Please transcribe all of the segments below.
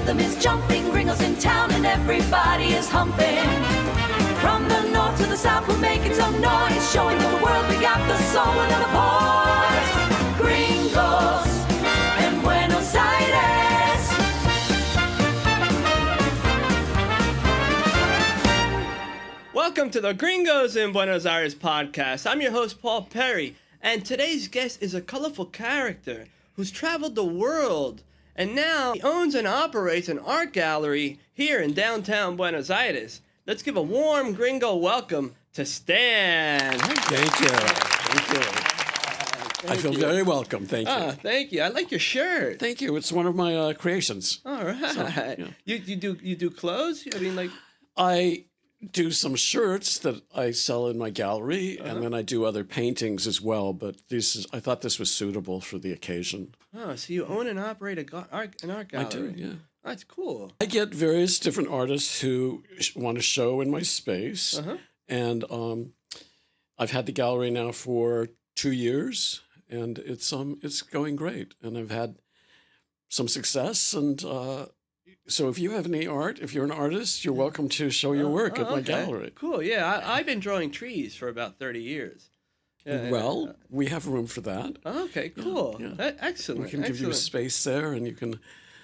rhythm is jumping, gringos in town and everybody is humping. From the north to the south we'll make it some noise, showing the world we got the soul and the boys. Gringos in Buenos Aires. Welcome to the Gringos in Buenos Aires podcast. I'm your host, Paul Perry, and today's guest is a colorful character who's traveled the world, and now he owns and operates an art gallery here in downtown Buenos Aires. Let's give a warm gringo welcome to Stan. Thank you. Thank you. I feel very welcome. Thank you. Thank you. I like your shirt. Thank you. It's one of my creations. All right. So, yeah. You do clothes? I mean, like I do some shirts that I sell in my gallery, and then I do other paintings as well. But I thought this was suitable for the occasion. Oh, so you own and operate an art gallery? I do. Yeah. That's cool. I get various different artists who want to show in my space, and I've had the gallery now for 2 years, and it's going great, and I've had some success. And so, if you have any art, if you're an artist, you're welcome to show your work at my gallery. Cool. Yeah, I've been drawing trees for about 30 years. Well, we have room for that. Okay, cool. Yeah. Excellent. We can give you a space there, and you can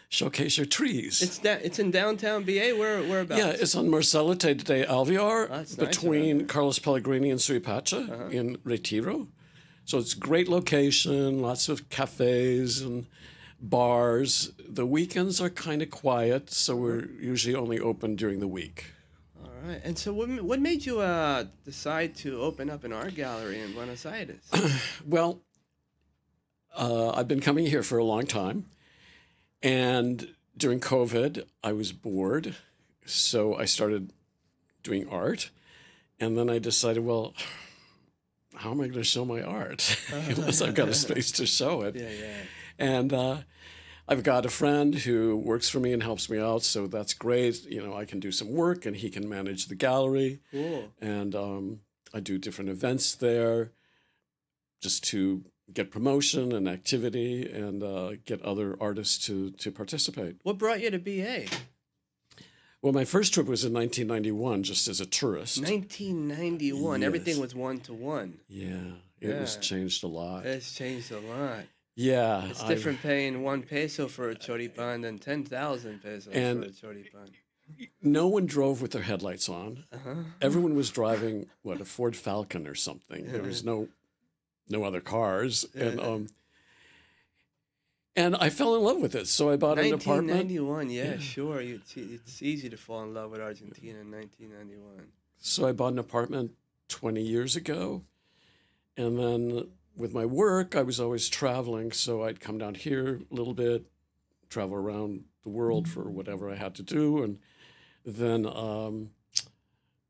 showcase your trees. It's in downtown BA. Whereabouts? Yeah, it's on Marcelo T Alvear, That's between nice Carlos Pellegrini and Suipacha in Retiro. So it's a great location, lots of cafes and bars. The weekends are kind of quiet, so we're usually only open during the week. All right. And so what made you decide to open up an art gallery in Buenos Aires? Well, I've been coming here for a long time. And during COVID, I was bored, so I started doing art. And then I decided, well, how am I going to show my art unless I've got a space to show it? Yeah. And I've got a friend who works for me and helps me out, so that's great. You know, I can do some work, and he can manage the gallery. Cool. And I do different events there just to get promotion and activity and get other artists to participate. What brought you to BA? Well, my first trip was in 1991, just as a tourist. 1991. Yes. Everything was 1-to-1. Yeah, it was changed a lot. It's changed a lot. Yeah. It's different paying 1 peso for a choripan than 10,000 pesos for a choripan. No one drove with their headlights on. Everyone was driving, a Ford Falcon or something. There was no other cars. And I fell in love with it, so I bought an apartment. 1991, sure. It's easy to fall in love with Argentina in 1991. So I bought an apartment 20 years ago, and then with my work, I was always traveling, so I'd come down here a little bit, travel around the world for whatever I had to do, and then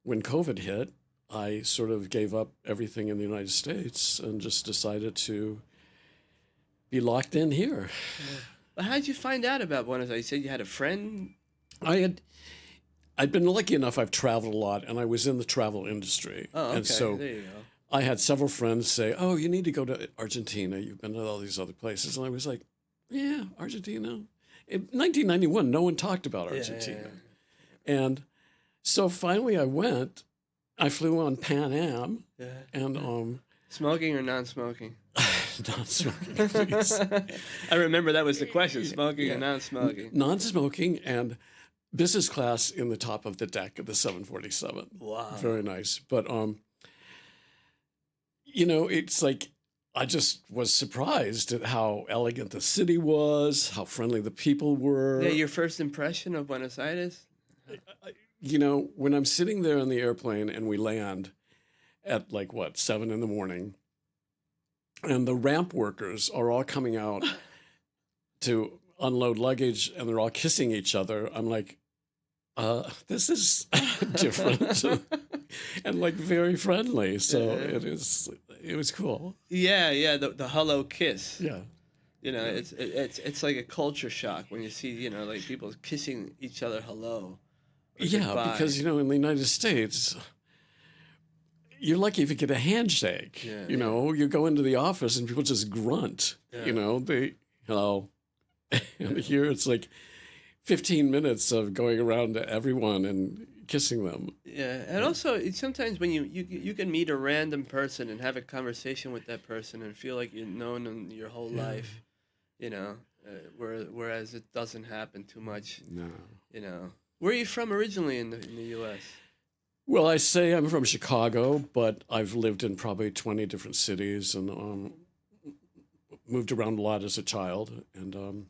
when COVID hit, I sort of gave up everything in the United States and just decided to be locked in here. But how did you find out about Buenos Aires? You said you had a friend? I'd been lucky enough, I've traveled a lot, and I was in the travel industry. Oh, okay. And so there you go. I had several friends say, oh, you need to go to Argentina. You've been to all these other places. And I was like, yeah, Argentina. In 1991, no one talked about Argentina. Yeah. And so finally I went. I flew on Pan Am. Yeah. And smoking or non-smoking? Non-smoking, please. I remember that was the question, smoking or non-smoking. Non-smoking and business class in the top of the deck of the 747. Wow. Very nice. But, it's like I just was surprised at how elegant the city was, how friendly the people were. Yeah, your first impression of Buenos Aires? When I'm sitting there on the airplane and we land at 7 a.m, and the ramp workers are all coming out to unload luggage and they're all kissing each other, I'm like, this is different and very friendly. So it was cool. Yeah. The hello kiss. Yeah. It's like a culture shock when you see, people kissing each other hello. Yeah, goodbye. because, in the United States, you're lucky if you get a handshake. Yeah, you go into the office and people just grunt. They hello. And here it's like 15 minutes of going around to everyone and kissing them. Yeah, and also sometimes when you can meet a random person and have a conversation with that person and feel like you've known them your whole life, you know, whereas it doesn't happen too much. No. You know, where are you from originally in the U.S.? Well, I say I'm from Chicago, but I've lived in probably 20 different cities and moved around a lot as a child. And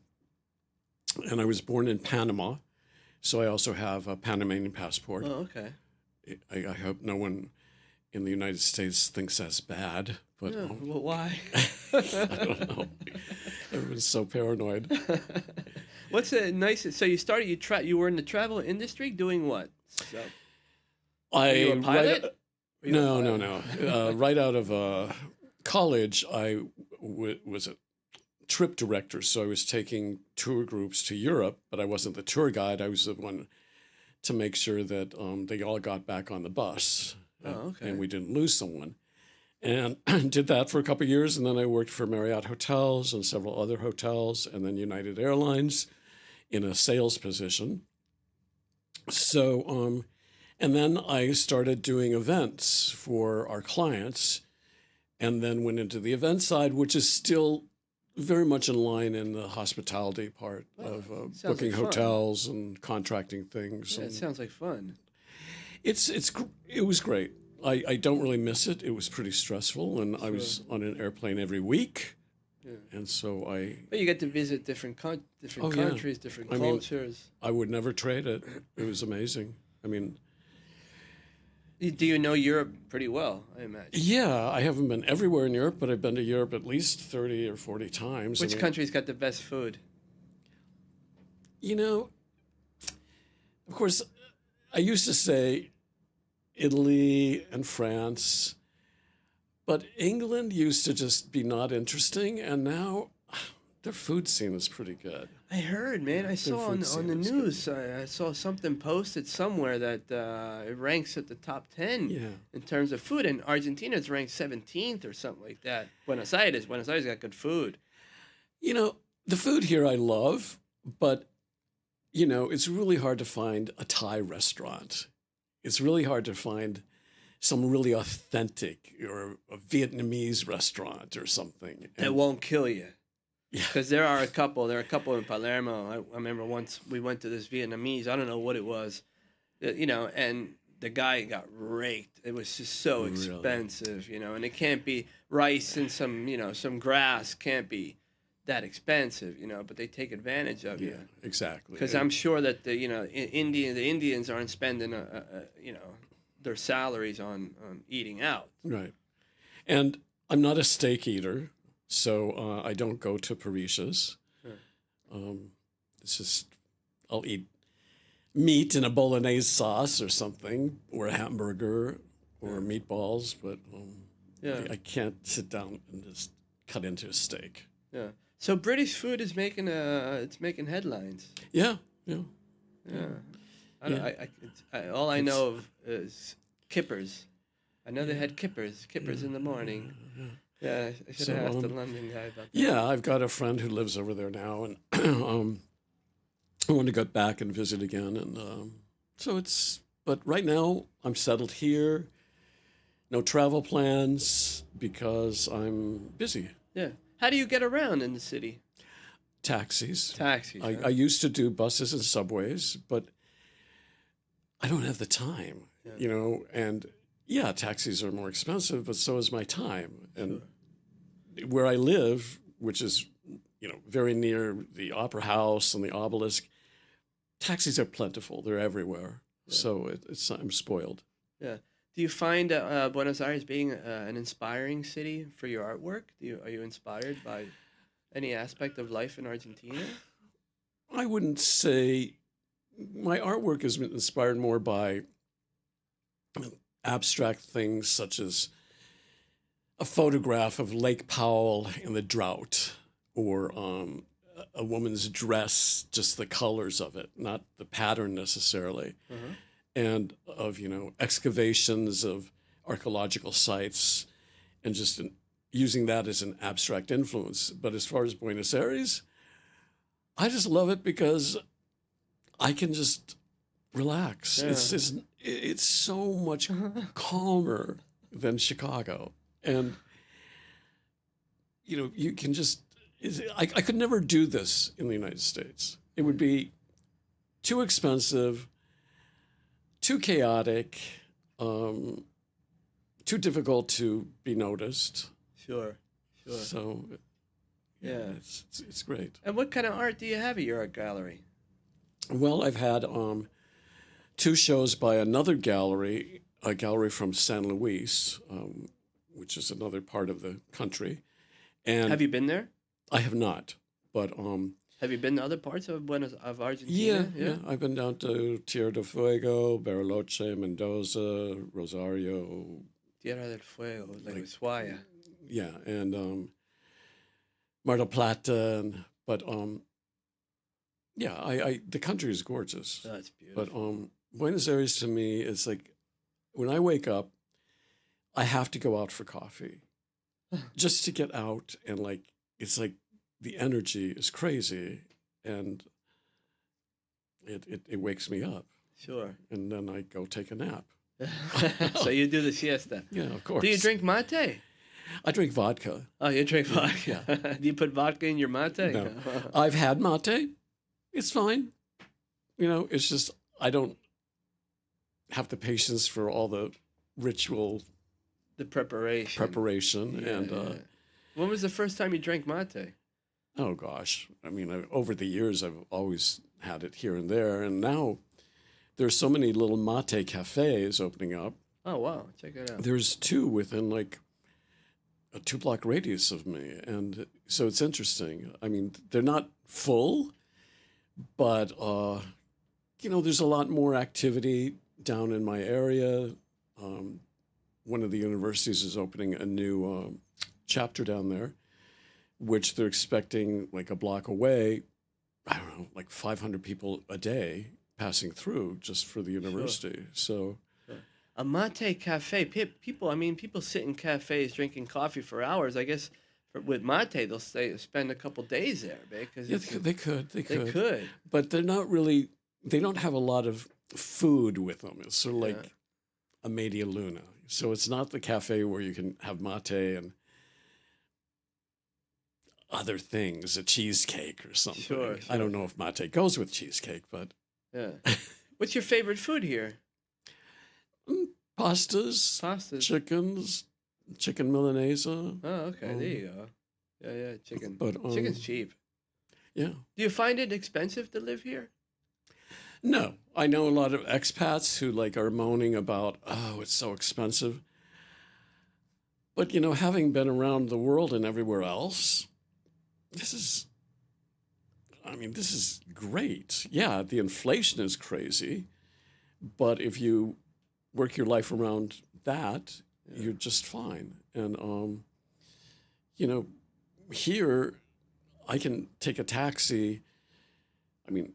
I was born in Panama, so I also have a Panamanian passport. Oh, okay. I hope no one in the United States thinks that's bad, but Yeah, well, why? I don't know. Everyone's so paranoid. What's a nice? So you were in the travel industry doing what? So, were you a pilot? No. Right out of college, I was a trip director, so I was taking tour groups to Europe, but I wasn't the tour guide. I was the one to make sure that they all got back on the bus, and we didn't lose someone. And did that for a couple of years, and then I worked for Marriott Hotels and several other hotels, and then United Airlines in a sales position. So, and then I started doing events for our clients, and then went into the event side, which is still very much in line in the hospitality part of booking like fun. hotels and contracting things. Yeah, it sounds like fun. It was great. I don't really miss it. It was pretty stressful, and I was on an airplane every week, and so But you get to visit different countries, different cultures. I would never trade it. It was amazing. I mean, Do you know Europe pretty well? I imagine. yeah, I haven't been everywhere in Europe, but I've been to Europe at least 30 or 40 times. Which country's got the best food? You know, of course, I used to say Italy and France, but England used to just be not interesting, and now their food scene is pretty good. I heard, man. I saw on the news. I saw something posted somewhere that it ranks at the top 10 in terms of food, and Argentina's ranked 17th or something like that. Buenos Aires got good food. You know, the food here I love, but you know, it's really hard to find a Thai restaurant. It's really hard to find some really authentic or a Vietnamese restaurant or something. That won't kill you. Yeah. Because there are a couple in Palermo. I remember once we went to this Vietnamese, I don't know what it was, you know, and the guy got raked. It was just so expensive, you know, and it can't be rice and some grass can't be that expensive, you know, but they take advantage of you. Exactly. Because I'm sure that the Indians aren't spending their salaries on eating out. Right. And I'm not a steak eater, so I don't go to Parisias. It's just I'll eat meat in a bolognese sauce or something, or a hamburger, or meatballs, but I can't sit down and just cut into a steak. Yeah. So British food is making headlines. Yeah. All I know of is kippers. I know they had kippers in the morning. Yeah, I should have asked the London guy about that. Yeah, I've got a friend who lives over there now, and I want to go back and visit again. And but right now I'm settled here. No travel plans because I'm busy. Yeah. How do you get around in the city? Taxis. I I used to do buses and subways, but I don't have the time, you know, and taxis are more expensive, but so is my time. And where I live, which is, you know, very near the Opera House and the Obelisk, taxis are plentiful. They're everywhere. Yeah. So I'm spoiled. Yeah. Do you find Buenos Aires being an inspiring city for your artwork? Are you inspired by any aspect of life in Argentina? I wouldn't say my artwork has been inspired more by abstract things such as a photograph of Lake Powell in the drought, or a woman's dress, just the colors of it, not the pattern necessarily. Uh-huh. And of, you know, excavations of archaeological sites, and just using that as an abstract influence. But as far as Buenos Aires, I just love it because I can just relax. Yeah. It's so much calmer than Chicago, and you can just. I could never do this in the United States. It would be too expensive, too chaotic, too difficult to be noticed. Sure. So, Yeah. it's great. And what kind of art do you have at your art gallery? Well, I've had 2 shows by another gallery, a gallery from San Luis, which is another part of the country. And Have you been there? I have not, but Have you been to other parts of Argentina? yeah. I've been down to Tierra del Fuego, Bariloche, Mendoza, Rosario. Tierra del Fuego, like Ushuaia. Yeah, and Mar del Plata, but yeah, I the country is gorgeous. Oh, it's beautiful. But Buenos Aires to me is like when I wake up, I have to go out for coffee, just to get out and like it's like the energy is crazy, and it wakes me up, Sure. and then I go take a nap. So you do the siesta. Yeah, of course. Do you drink mate? I drink vodka. Oh, you drink vodka. Do you put vodka in your mate? No, I've had mate. It's fine. It's just I don't have the patience for all the ritual The preparation. Yeah, and yeah. When was the first time you drank mate? oh gosh, I mean, over the years I've always had it here and there, and now there's so many little mate cafes opening up. Oh wow, check it out. There's 2 within like a 2-block radius of me, and so it's interesting. I mean, they're not full, but there's a lot more activity down in my area. One of the universities is opening a new chapter down there, which they're expecting like a block away. I don't know, like 500 people a day passing through just for the university. So. A mate cafe. People sit in cafes drinking coffee for hours. I guess with mate, they'll spend a couple days there, because Yeah, they could. They could. But they're not really, they don't have a lot of food with them. It's sort of like a media luna. So it's not the cafe where you can have mate and other things, a cheesecake or something. Sure. I don't know if mate goes with cheesecake, but. Yeah. What's your favorite food here? Pastas, chickens, chicken Milanese. Oh, okay. There you go. Yeah, chicken. But chicken's cheap. Yeah. Do you find it expensive to live here? No, I know a lot of expats who are moaning about, oh, it's so expensive. But having been around the world and everywhere else, this is great. Yeah, the inflation is crazy, but if you work your life around that, you're just fine. And here I can take a taxi. I mean,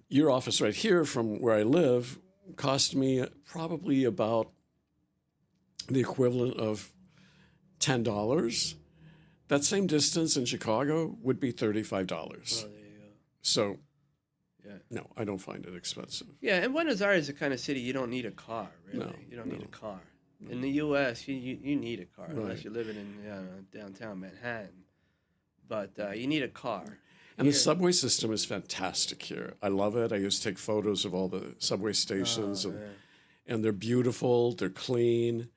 your office right here from where I live cost me probably about the equivalent of $10. That same distance in Chicago would be $35. Oh, there you go. So, yeah. No, I don't find it expensive. Yeah, and Buenos Aires is the kind of city you don't need a car, really. No, you don't need a car. No. In the U.S., you need a car, Right. unless you're living in downtown Manhattan. But you need a car. And the subway system is fantastic here. I love it. I used to take photos of all the subway stations, and they're beautiful. They're clean.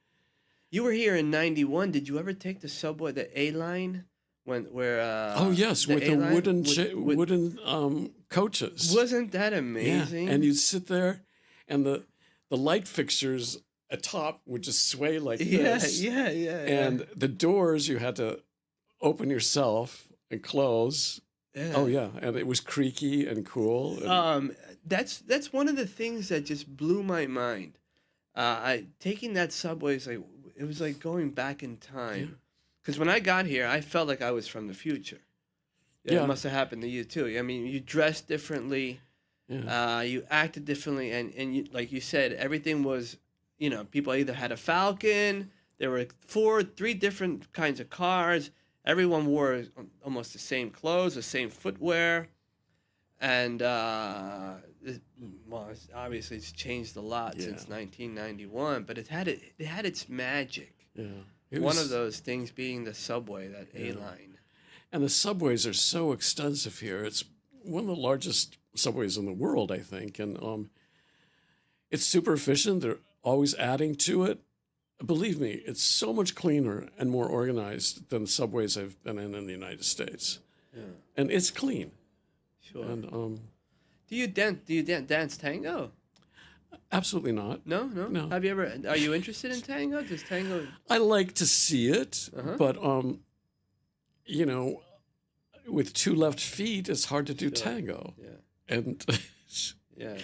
You were here in '91. Did you ever take the subway, the A line, oh yes, with the wooden coaches. Wasn't that amazing? Yeah. And you'd sit there, and the light fixtures atop would just sway like this. Yeah. And the doors you had to open yourself and close. Yeah. Oh yeah, and it was creaky and cool. And That's one of the things that just blew my mind. Taking that subway it was like going back in time. Because when I got here, I felt like I was from the future. Yeah, it must have happened to you too. I mean, you dressed differently, you acted differently, and you, like you said, everything was, people either had a Falcon. There were 3 different kinds of cars. Everyone wore almost the same clothes, the same footwear. and obviously it's changed a lot since 1991, but it had its magic. Yeah. One of those things being the subway, that A line. And the subways are so extensive here. It's one of the largest subways in the world, I think. And it's super efficient. They're always adding to it. Believe me, it's so much cleaner and more organized than subways I've been in the United States. Yeah. And it's clean. Sure. And Do you dance tango? absolutely not. No. No. Have you ever? Are you interested in tango? Does tango? I like to see it, but you know, with two left feet, it's hard to do tango. Yeah. And Yeah.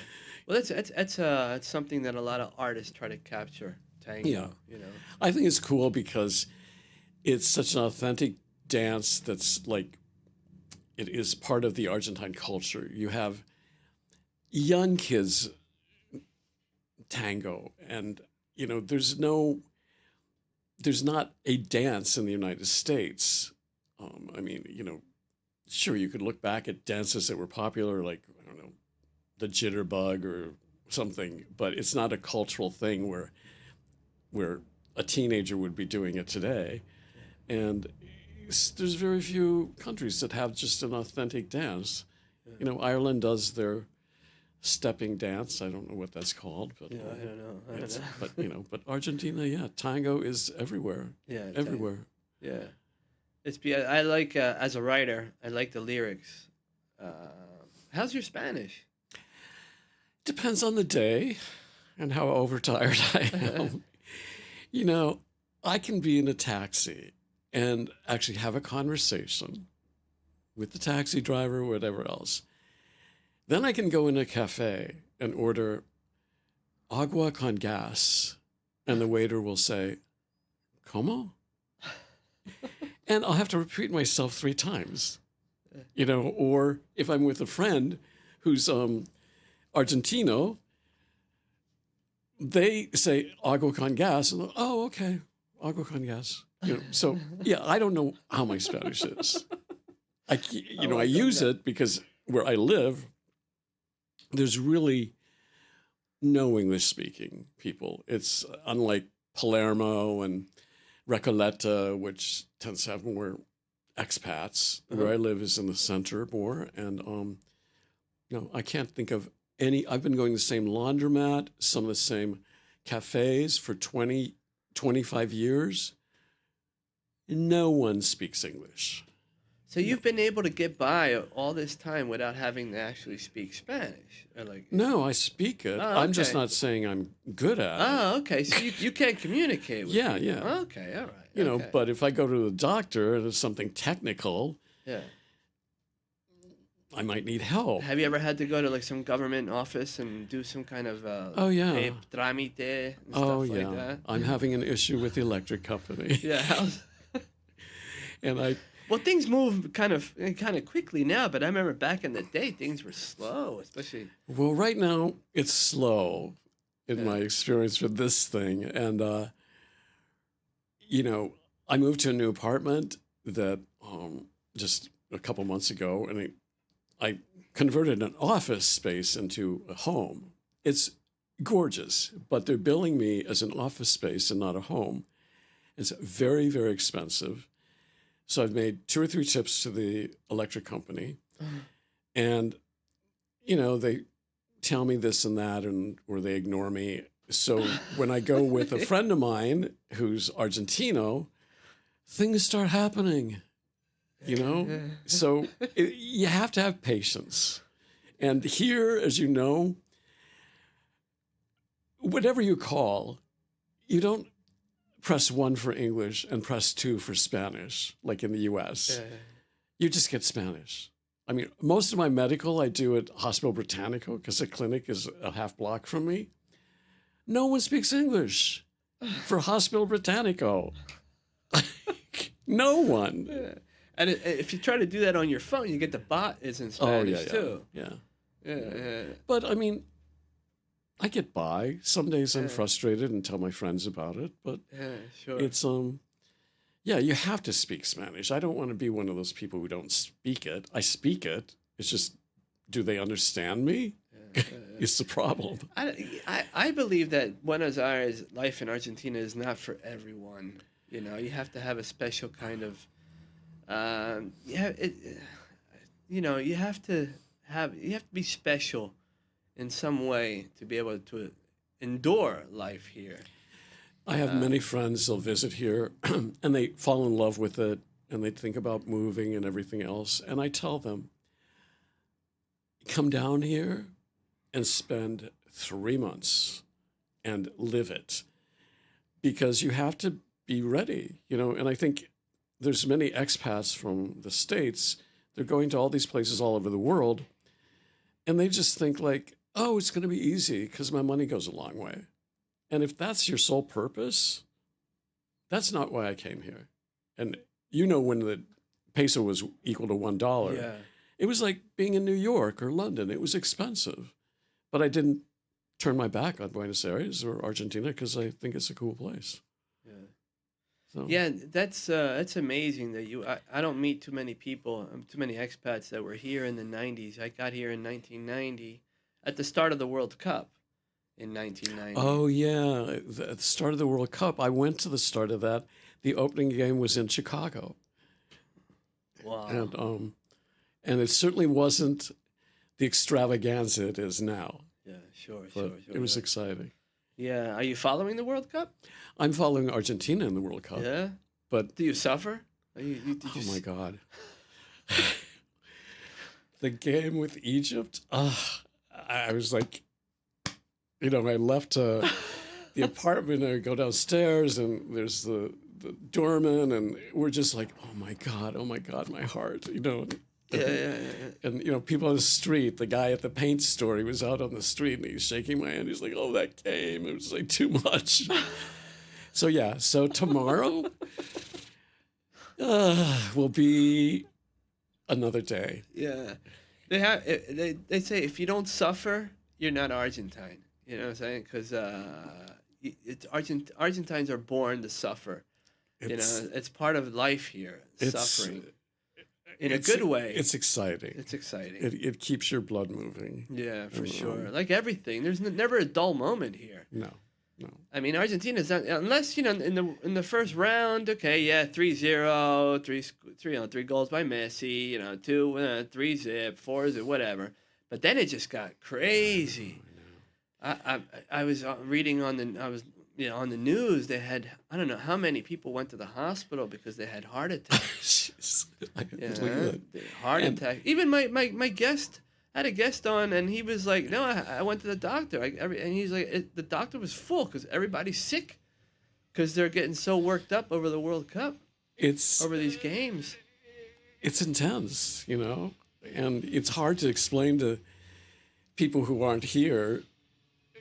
Well, that's something that a lot of artists try to capture. Tango. Yeah. You know. I think it's cool because it's such an authentic dance that's like, it is part of the Argentine culture. You have young kids tango, and you know, there's not a dance in the United States. I mean, you know, sure, you could look back at dances that were popular, like, I don't know, the jitterbug or something, but it's not a cultural thing where a teenager would be doing it today. And there's very few countries that have just an authentic dance. You know, Ireland does their stepping dance. I don't know what that's called, but Yeah, I don't know. but you know, but Argentina, tango is everywhere. Yeah, everywhere. Yeah, I like as a writer, I like the lyrics. How's your Spanish? Depends on the day and how overtired I am. You know, I can be in a taxi and actually have a conversation with the taxi driver or whatever else. Then I can go in a cafe and order agua con gas, and the waiter will say, "Como?" And I'll have to repeat myself 3 times, you know, or if I'm with a friend who's Argentino, they say agua con gas, and oh, okay, agua con gas. You know, so yeah, I don't know how my Spanish is. I use it because where I live, there's really no English-speaking people. It's unlike Palermo and Recoleta, which tends to have more expats. Where I live is in the center more, and I can't think of any. I've been going to the same laundromat, some of the same cafes for 20, 25 years. No one speaks English. So you've been able to get by all this time without having to actually speak Spanish, or like? No, I speak it. Oh, I'm just okay. not saying I'm good at it. Oh, okay. So you can't communicate with Yeah, people. yeah. Okay, all right. You know, okay. but if I go to the doctor and it's something technical, Yeah. I might need help. Have you ever had to go to like some government office and do some kind of Oh, yeah. trámite and Oh, stuff yeah. like that? I'm having an issue with the electric company. Yeah. And Well, things move kind of quickly now, but I remember back in the day, things were slow, especially. well, right now it's slow in my experience with this thing. And, you know, I moved to a new apartment that just a couple months ago, and I converted an office space into a home. It's gorgeous, but they're billing me as an office space and not a home. It's very, very expensive. So I've made 2 or 3 tips to the electric company, and, you know, they tell me this and that, or they ignore me. So when I go with a friend of mine who's Argentino, things start happening, you know? So you have to have patience. And here, as you know, whatever you call, you don't press 1 for English and press 2 for Spanish, like in the US. You just get Spanish. I mean, most of my medical I do at Hospital Britannico because the clinic is a half block from me. No one speaks English for Hospital Britannico. No one. Yeah. And if you try to do that on your phone, you get the bot is in Spanish too. Yeah. But I mean, I get by. Some days I'm frustrated and tell my friends about it, but sure. it's you have to speak Spanish. I don't want to be one of those people who don't speak it. I speak it. It's just do they understand me? It's the problem. I believe that Buenos Aires life in Argentina is not for everyone. You know, you have to have a special kind of, you have to be special in some way to be able to endure life here. I have many friends that'll visit here and they fall in love with it and they think about moving and everything else. And I tell them, come down here and spend 3 months and live it, because you have to be ready, you know. And I think there's many expats from the States. They're going to all these places all over the world, and they just think like, oh, it's going to be easy because my money goes a long way. And if that's your sole purpose, that's not why I came here. And you know, when the peso was equal to $1, Yeah. it was like being in New York or London. It was expensive. But I didn't turn my back on Buenos Aires or Argentina because I think it's a cool place. Yeah. So, Yeah, that's amazing that I don't meet too many people, too many expats that were here in the 90s. I got here in 1990 at the start of the World Cup in 1990. Oh, yeah. At the start of the World Cup, I went to the start of that. The opening game was in Chicago. Wow. And it certainly wasn't the extravaganza it is now. Yeah, sure. It was exciting. Yeah. Are you following the World Cup? I'm following Argentina in the World Cup. Yeah. But Do you suffer? oh my God. The game with Egypt, I was like, you know, I left the apartment and I go downstairs and there's the doorman and we're just like, oh my God, my heart, you know. Yeah. And, you know, people on the street, the guy at the paint store, he was out on the street and he's shaking my hand. He's like, oh, that game. It was like too much. So tomorrow will be another day. Yeah. They say if you don't suffer, you're not Argentine. You know what I'm saying? Because Argentines are born to suffer. It's part of life here, suffering. In a good way. It's exciting. It's exciting. It keeps your blood moving. Yeah, for sure. Like everything, there's never a dull moment here. No. I mean, Argentina's not, unless, you know, in the first round, okay, yeah, 3-0, 3 goals by Messi, you know, 3-0, 4-0, whatever. But then it just got crazy. I was reading on the news, they had, I don't know how many people went to the hospital because they had heart attacks. Jeez. I can Yeah, believe it. attack. Even my guest had a guest on, and he was like, "No, I went to the doctor." And he's like, the doctor was full because everybody's sick because they're getting so worked up over the World Cup, over these games. It's intense, you know, and it's hard to explain to people who aren't here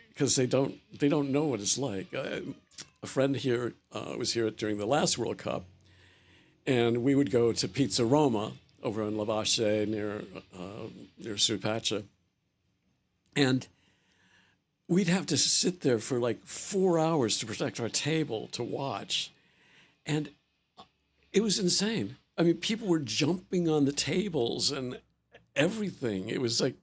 because they don't know what it's like. A friend here was here during the last World Cup, and we would go to Pizza Roma over in Lavache near Supacha. And we'd have to sit there for like 4 hours to protect our table to watch. And it was insane. I mean, people were jumping on the tables and everything. It was like,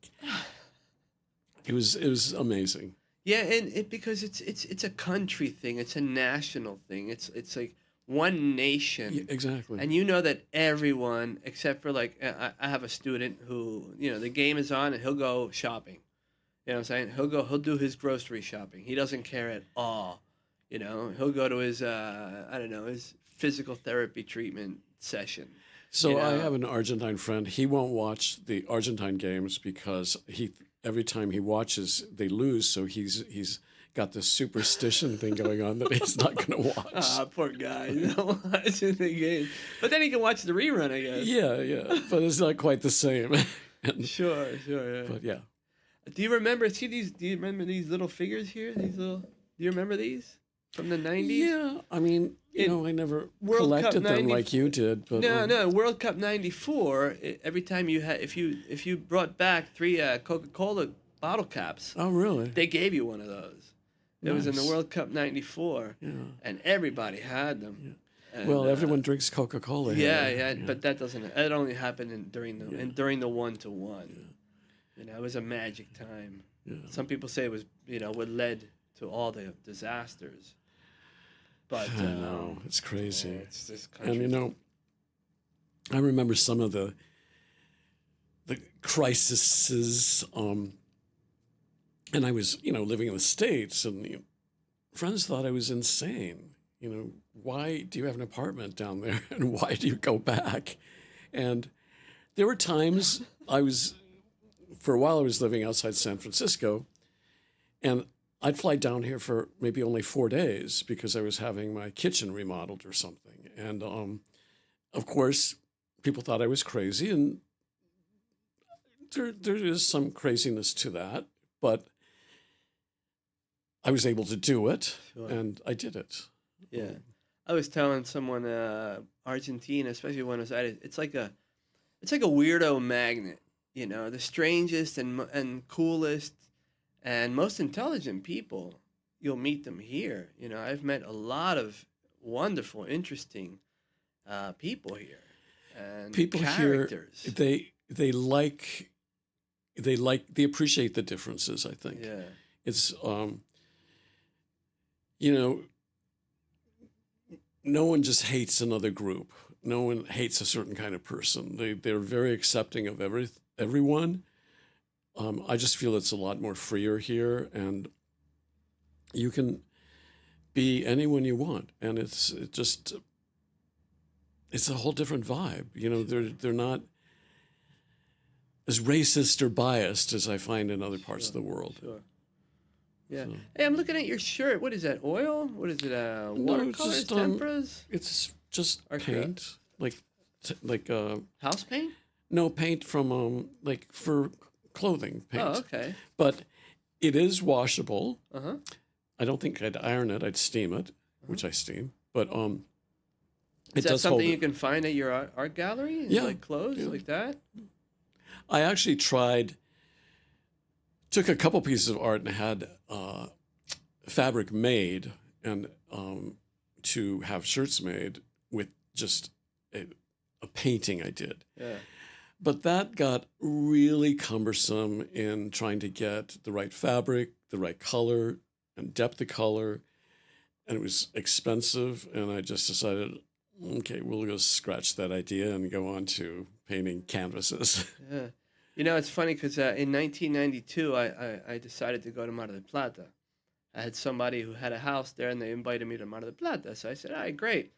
it was amazing. Yeah, and because it's a country thing. It's a national thing. It's like one nation. Yeah, exactly. And you know that everyone, except for like, I have a student who, you know, the game is on and he'll go shopping. You know what I'm saying? He'll do his grocery shopping. He doesn't care at all. You know, he'll go to his, his physical therapy treatment session. So you know? I have an Argentine friend. He won't watch the Argentine games because every time he watches, they lose. So he's got this superstition thing going on that he's not going to watch. Ah, poor guy. He's not watching the game. But then he can watch the rerun, I guess. Yeah. But it's not quite the same. Sure, yeah. But yeah. Do you remember these little figures here? Do you remember these from the 90s? Yeah. I mean, I never World collected Cup them like you did. But No. World Cup '94. Every time if you brought back 3 Coca-Cola bottle caps, Oh, really? they gave you one of those. It was in the Nice. World Cup '94, and everybody had them. Yeah. And, Well, everyone drinks Coca-Cola here. Yeah, but that doesn't. It only happened during the 1-to-1. You know, it was a magic time. Yeah. Some people say it was, you know, what led to all the disasters. But I know, it's crazy. it's this And country. you know, I remember some of the crises, and I was, you know, living in the States, and friends thought I was insane. You know, why do you have an apartment down there, and why do you go back? And there were times for a while I was living outside San Francisco, and I'd fly down here for maybe only 4 days because I was having my kitchen remodeled or something. And of course, people thought I was crazy, and there is some craziness to that, but I was able to do it, Sure. and I did it. Yeah. I was telling someone, Argentina, especially Buenos Aires, it's like a weirdo magnet, you know, the strangest and coolest and most intelligent people, you'll meet them here. You know, I've met a lot of wonderful, interesting people here. And People characters. here, they appreciate the differences, I think. Yeah. It's, you know, no one just hates another group. No one hates a certain kind of person. They're very accepting of everyone. I just feel it's a lot more freer here, and you can be anyone you want, and it's a whole different vibe. You know, they're not as racist or biased as I find in other parts of the world. Sure. Yeah. So- Hey, I'm looking at your shirt. What is that? Oil? What is it? No, Watercolors? it's just Temperas? it's just Archaeo- paint, like House paint? no paint from like for clothing paint. Oh, okay. But it is washable. Uh-huh. I don't think I'd iron it. I'd steam it, which I steam. But Is it that does something hold you it. can find at your art gallery? Yeah, Like clothes yeah. like that? I actually took a couple pieces of art and had fabric made and to have shirts made with just a painting I did. Yeah. But that got really cumbersome in trying to get the right fabric, the right color, and depth of color. And it was expensive. And I just decided, okay, we'll just scratch that idea and go on to painting canvases. Yeah. You know, it's funny because in 1992, I decided to go to Mar del Plata. I had somebody who had a house there, and they invited me to Mar del Plata. So I said, all right, great.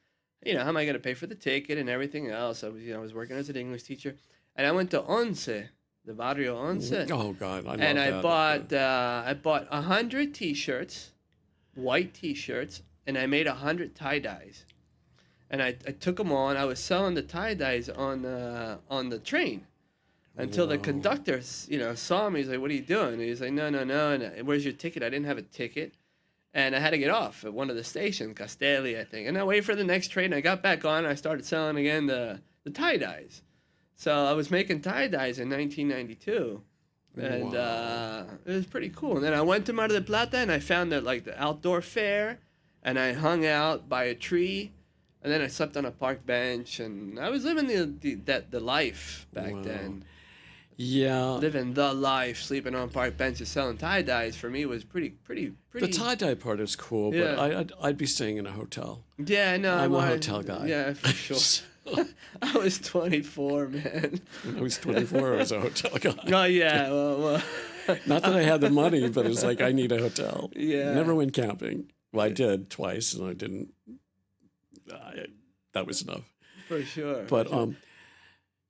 You know, how am I going to pay for the ticket and everything else? I was working as an English teacher. And I went to Once, the Barrio Once. Oh, God. I love And that. I bought 100 T-shirts, white T-shirts, and I made 100 tie-dyes. And I took them all, and I was selling the tie-dyes on the train. Until the conductor, you know, saw me. He's like, "What are you doing?" And he's like, "No, no, no." And where's your ticket? I didn't have a ticket, and I had to get off at one of the stations, Castelli, I think. And I waited for the next train. And I got back on. And I started selling again the tie dyes. So I was making tie dyes in 1992, and it was pretty cool. And then I went to Mar del Plata, and I found the outdoor fair, and I hung out by a tree. And then I slept on a park bench, and I was living the life back then. Yeah. Living the life, sleeping on park benches, selling tie-dyes for me was pretty. The tie-dye part is cool, Yeah. but I'd be staying in a hotel. Yeah, no, I'm a hotel guy. Yeah, for sure. I was 24, man. When I was 24, I was a hotel guy. Oh yeah, well. Not that I had the money, but it's like I need a hotel. Yeah. Never went camping. Well, I did twice, and I didn't. That was enough. For sure. But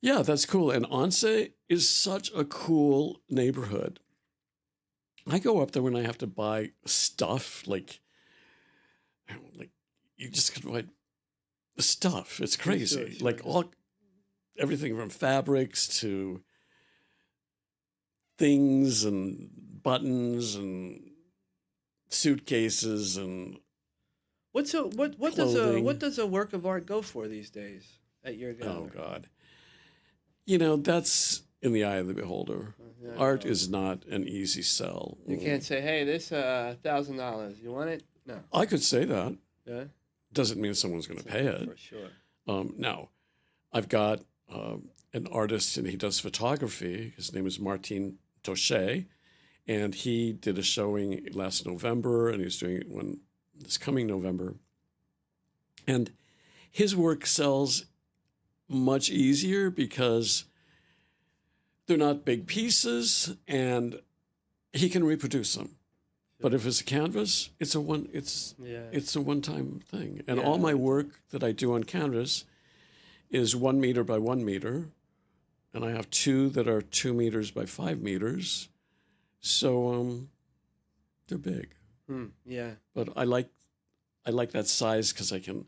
yeah, that's cool. And Once is such a cool neighborhood. I go up there when I have to buy stuff, like you just can buy stuff. It's crazy. Sure. Like everything from fabrics to things and buttons and suitcases and what clothing. does a work of art go for these days at your gallery? Oh, God. You know, that's in the eye of the beholder. Yeah, Art is not an easy sell. You can't say, "Hey, this $1,000. You want it?" No. I could say that. Yeah. Doesn't mean someone's going to pay it. For sure. Now, I've got an artist, and he does photography. His name is Martin Toshe, and he did a showing last November, and he's doing one this coming November. And his work sells much easier because they're not big pieces, and he can reproduce them. But if it's a canvas, it's a one-time thing. And all my work that I do on canvas is 1 meter by 1 meter, and I have 2 that are 2 meters by 5 meters. So they're big. Yeah. But I like that size because I can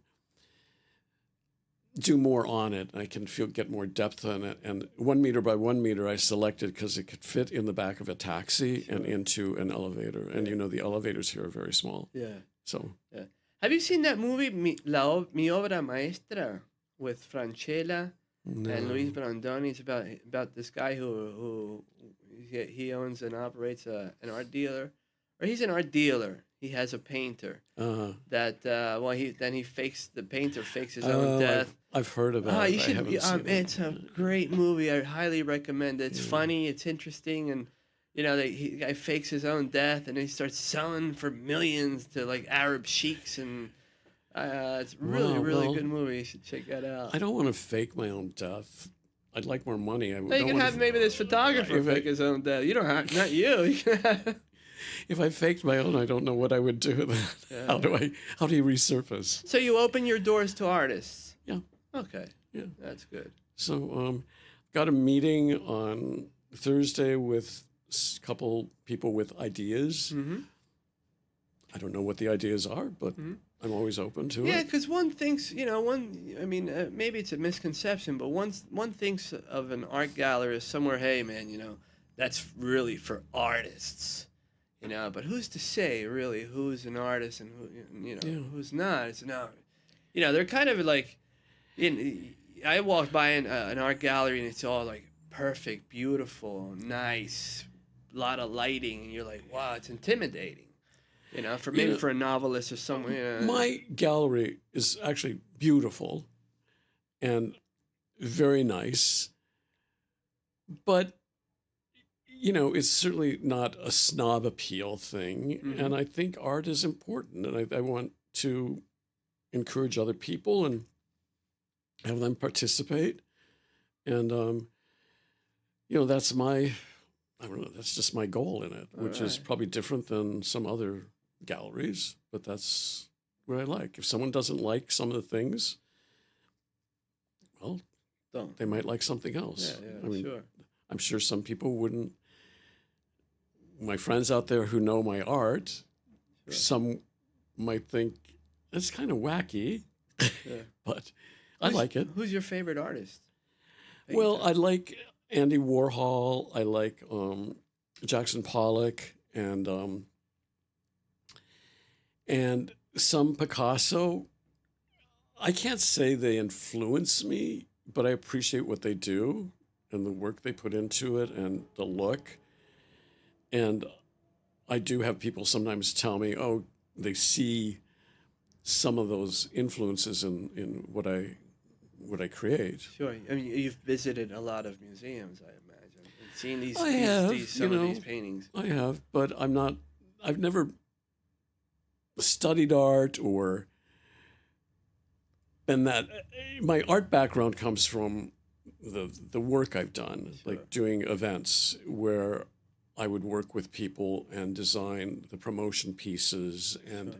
do more on it. I can get more depth on it. And 1 meter by 1 meter I selected because it could fit in the back of a taxi and into an elevator. And the elevators here are very small. Yeah. So. Yeah. Have you seen that movie, Mi Obra Maestra, with Francella and Luis Brandoni? It's about this guy who he owns and operates an art dealer, or he's an art dealer. He has a painter that the painter fakes his own death. I've heard about it. You should. It's a great movie. I highly recommend it. It's funny. It's interesting, and the guy fakes his own death, and he starts selling for millions to like Arab sheiks, and it's really good movie. You should check that out. I don't want to fake my own death. I'd like more money. You can have maybe this photographer fake his own death. You don't have, not you. You can have, if I faked my own, I don't know what I would do with that. Yeah. How do you resurface? So you open your doors to artists? Yeah. Okay. Yeah. That's good. So got a meeting on Thursday with a couple people with ideas. Mm-hmm. I don't know what the ideas are, but I'm always open to it. Yeah, because one thinks, maybe it's a misconception, but one thinks of an art gallery as somewhere, hey, man, that's really for artists. But who's to say really who's an artist and who's not? It's not. They're kind of like, I walked by an art gallery and it's all like perfect, beautiful, nice, a lot of lighting, and you're like, wow, it's intimidating. For a novelist or someone. My gallery is actually beautiful and very nice, but it's certainly not a snob appeal thing. Mm-hmm. And I think art is important, and I want to encourage other people and have them participate. And, that's that's just my goal in it, which is probably different than some other galleries, but that's what I like. If someone doesn't like some of the things, well, they might like something else. Yeah, sure. I'm sure some people wouldn't. My friends out there who know my art, some might think it's kind of wacky, but I like it. Who's your favorite artist? Well, I like Andy Warhol. I like Jackson Pollock and some Picasso. I can't say they influence me, but I appreciate what they do and the work they put into it and the look. And I do have people sometimes tell me, oh, they see some of those influences in what I create. Sure. I mean, you've visited a lot of museums, I imagine, and seen these paintings. I have, but I've never studied art or been that. My art background comes from the work I've done, like doing events where I would work with people and design the promotion pieces and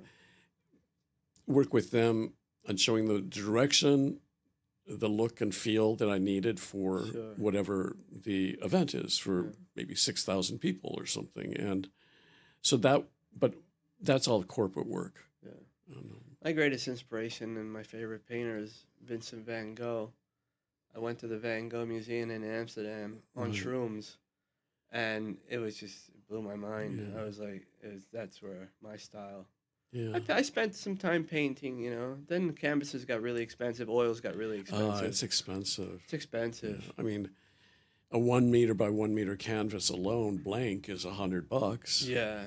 work with them on showing the direction, the look and feel that I needed for whatever the event is for maybe 6,000 people or something. And so that's all corporate work. Yeah. My greatest inspiration and my favorite painter is Vincent van Gogh. I went to the Van Gogh Museum in Amsterdam on shrooms, and it blew my mind. Yeah. I was like, that's where my style. Yeah. I spent some time painting, Then canvases got really expensive. Oils got really expensive. It's expensive. It's expensive. Yeah. I mean, a 1 meter by 1 meter canvas alone, blank, is $100. Yeah.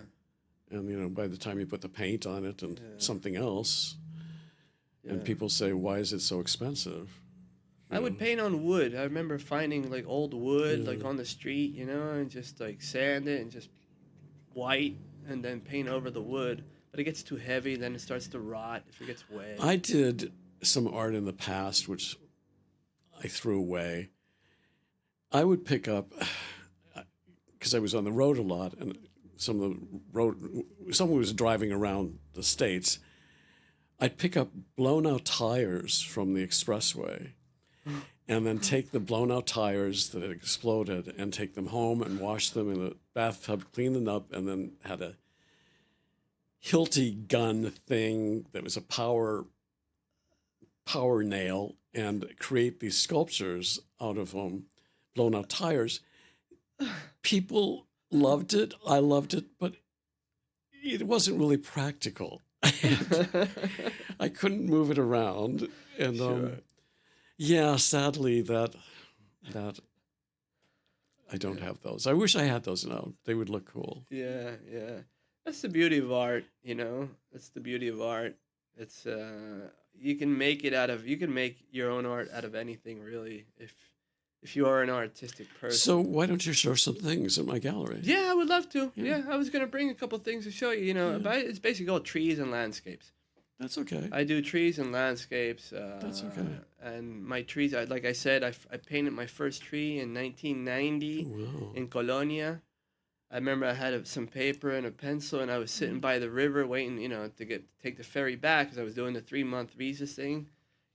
And, by the time you put the paint on it and something else, and people say, why is it so expensive? I would paint on wood. I remember finding like old wood like on the street, and just like sand it and just white and then paint over the wood. But it gets too heavy, then it starts to rot if it gets wet. I did some art in the past, which I threw away. I would pick up, because I was on the road a lot, and someone was driving around the States, I'd pick up blown out tires from the expressway and then take the blown out tires that had exploded and take them home and wash them in a bathtub, clean them up, and then had a hilty gun thing that was a power nail and create these sculptures out of blown out tires. People loved it. I loved it, but it wasn't really practical. I couldn't move it around. And Sure. Sadly that I don't have those. I wish I had those now. They would look cool. Yeah. That's the beauty of art, That's the beauty of art. It's you can make your own art out of anything, really, if you are an artistic person. So why don't you show some things in my gallery? Yeah, I would love to. Yeah, I was gonna bring a couple things to show you. But it's basically all trees and landscapes. That's okay. I do trees and landscapes. That's okay. And my trees, like I said, I painted my first tree in 1990 Wow. in Colonia. I remember I had some paper and a pencil, and I was sitting by the river waiting, to take the ferry back because I was doing the 3-month visa thing,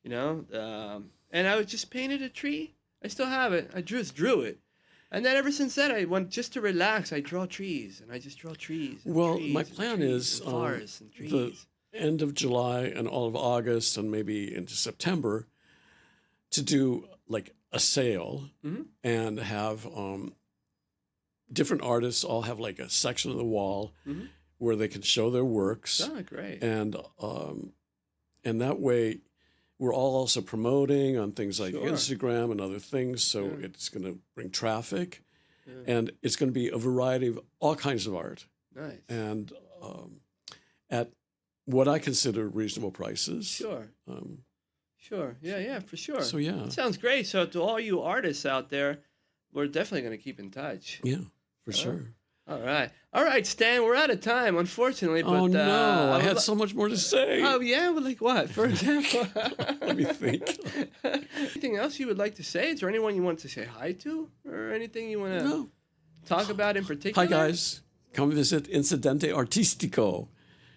and I was just painted a tree. I still have it. I just drew it. And then ever since then, I went just to relax. I draw trees, and I just draw trees. Well, trees my and plan trees is and forests and trees. the end of July and all of August and maybe into September to do like a sale and have different artists all have like a section of the wall where they can show their works. Oh, great. And that way we're all also promoting on things like Sure. Instagram and other things. So it's going to bring traffic and it's going to be a variety of all kinds of art. Nice. And at what I consider reasonable prices. Sure. Sure. Yeah, for sure. So, yeah. That sounds great. So to all you artists out there, we're definitely going to keep in touch. Yeah, for sure. All right, Stan, we're out of time, unfortunately. But, Oh, no. I had so much more to say. Oh, yeah? Well, like what, for example? Let me think. Anything else you would like to say? Is there anyone you want to say hi to? Or anything you want to No. talk about in particular? Hi, guys. Come visit Incidente Artistico.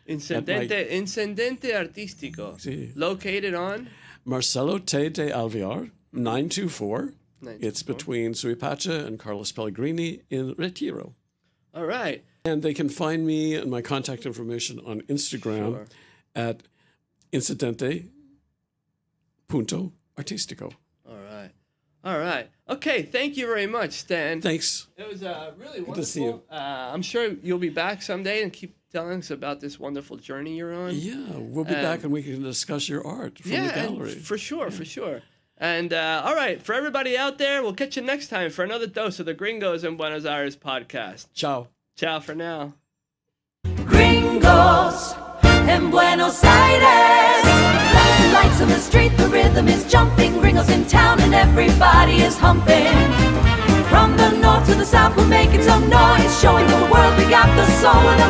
Incidente Artistico. Sí. Located on? Marcelo T de Alvear, 924. 924. It's between Suipacha and Carlos Pellegrini in Retiro. All right. And they can find me and my contact information on Instagram at incidente.artistico. All right. Okay, thank you very much, Stan. Thanks. It was really wonderful. to see you. I'm sure you'll be back someday and keep telling us about this wonderful journey you're on. Yeah, we'll be back and we can discuss your art from the gallery. For sure. And all right, for everybody out there, we'll catch you next time for another dose of the Gringos in Buenos Aires podcast. Ciao. Ciao for now. Gringos in Buenos Aires. Lights on the street, the rhythm is jumping. Gringos in town and everybody is humping. From the north to the south, we're making some noise, showing the world we got the soul and